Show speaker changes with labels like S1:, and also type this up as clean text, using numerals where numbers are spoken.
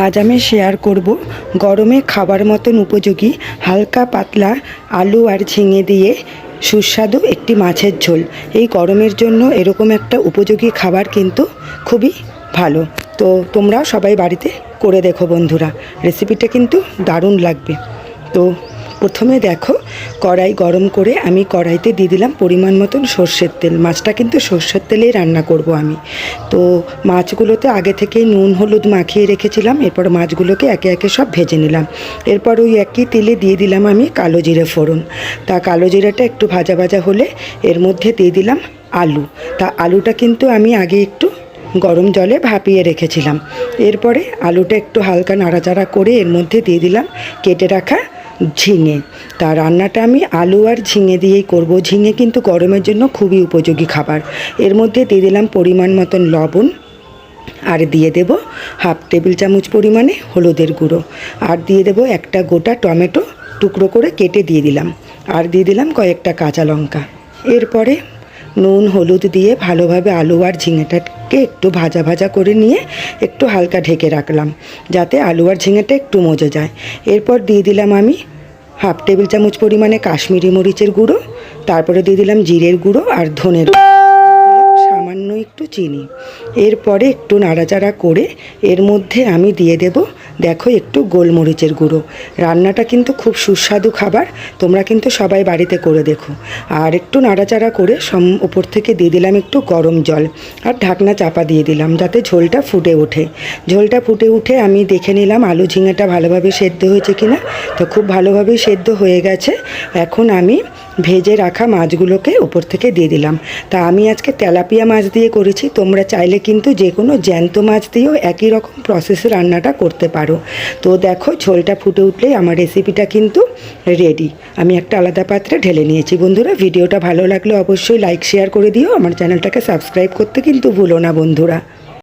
S1: আজ আমি শেয়ার করব গরমে খাবার মতন উপযোগী হালকা পাতলা আলু আর ঝিঙে দিয়ে সুস্বাদু একটি মাছের ঝোল। এই গরমের জন্য এরকম একটা উপযোগী খাবার কিন্তু খুবই ভালো। তো তোমরা সবাই বাড়িতে করে দেখো বন্ধুরা, রেসিপিটা কিন্তু দারুণ লাগবে। তো প্রথমে দেখো, কড়াই গরম করে আমি কড়াইতে দিয়ে দিলাম পরিমাণ মতন সর্ষের তেল। মাছটা কিন্তু সর্ষের তেলেই রান্না করব আমি। তো মাছগুলোতে আগে থেকেই নুন হলুদ মাখিয়ে রেখেছিলাম। এরপর মাছগুলোকে একে একে সব ভেজে নিলাম। এরপর ওই একই তেলে দিয়ে দিলাম আমি কালো জিরে ফোড়ন। তা কালো জিরাটা একটু ভাজা ভাজা হলে এর মধ্যে দিয়ে দিলাম আলু। তা আলুটা কিন্তু আমি আগে একটু গরম জলে ভাপিয়ে রেখেছিলাম। এরপরে আলুটা একটু হালকা নাড়াচাড়া করে এর মধ্যে দিয়ে দিলাম কেটে রাখা ঝিঙে। তা রান্নাটা আমি আলু আর ঝিঙে দিয়েই করব। ঝিঙে কিন্তু গরমের জন্য খুবই উপযোগী খাবার। এর মধ্যে দিয়ে দিলাম পরিমাণ মতন লবণ, আর দিয়ে দেব হাফ টেবিল চামচ পরিমাণে হলুদের গুঁড়ো, আর দিয়ে দেব একটা গোটা টমেটো টুকরো করে কেটে দিয়ে দিলাম, আর দিয়ে দিলাম কয়েকটা কাঁচা লঙ্কা। এরপরে নুন হলুদ দিয়ে ভালোভাবে আলু আর ঝিঙেটাকে একটু ভাজা ভাজা করে নিয়ে একটু হালকা ঢেকে রাখলাম, যাতে আলু আর ঝিঙেটা একটু মজে যায়। এরপর দিয়ে দিলাম আমি হাফ টেবিল চামচ পরিমাণে কাশ্মীরি মরিচের গুঁড়ো, তারপরে দিয়ে দিলাম জিরের গুঁড়ো আর ধনের সামান্য একটু চিনি। এরপরে একটু নাড়াচাড়া করে এর মধ্যে আমি দিয়ে দেব দেখো একটু গোলমরিচের গুঁড়ো। রান্নাটা কিন্তু খুব সুস্বাদু খাবার, তোমরা কিন্তু সবাই বাড়িতে করে দেখো। আর একটু নাড়াচাড়া করে ওপর থেকে দিয়ে দিলাম একটু গরম জল, আর ঢাকনা চাপা দিয়ে দিলাম যাতে ঝোলটা ফুটে ওঠে। ঝোলটা ফুটে উঠে আমি দেখে নিলাম আলু ঝিঙেটা ভালোভাবে সেদ্ধ হয়েছে কিনা। তো খুব ভালোভাবেই সেদ্ধ হয়ে গেছে। এখন আমি ভেজে রাখা মাছগুলোকে উপর থেকে দিয়ে দিলাম। তা আমি আজকে তেলাপিয়া মাছ দিয়ে করেছি, তোমরা চাইলে কিন্তু যে কোনো জ্যান্ত মাছ দিয়েও একই রকম প্রসেসে রান্নাটা করতে পারো। তো দেখো ঝোলটা ফুটে উঠলেই আমার রেসিপিটা কিন্তু রেডি। আমি একটা আলাদা পাত্রে ঢেলে নিয়েছি। বন্ধুরা, ভিডিওটা ভালো লাগলে অবশ্যই লাইক শেয়ার করে দিও। আমার চ্যানেলটাকে সাবস্ক্রাইব করতে কিন্তু ভুলো না বন্ধুরা।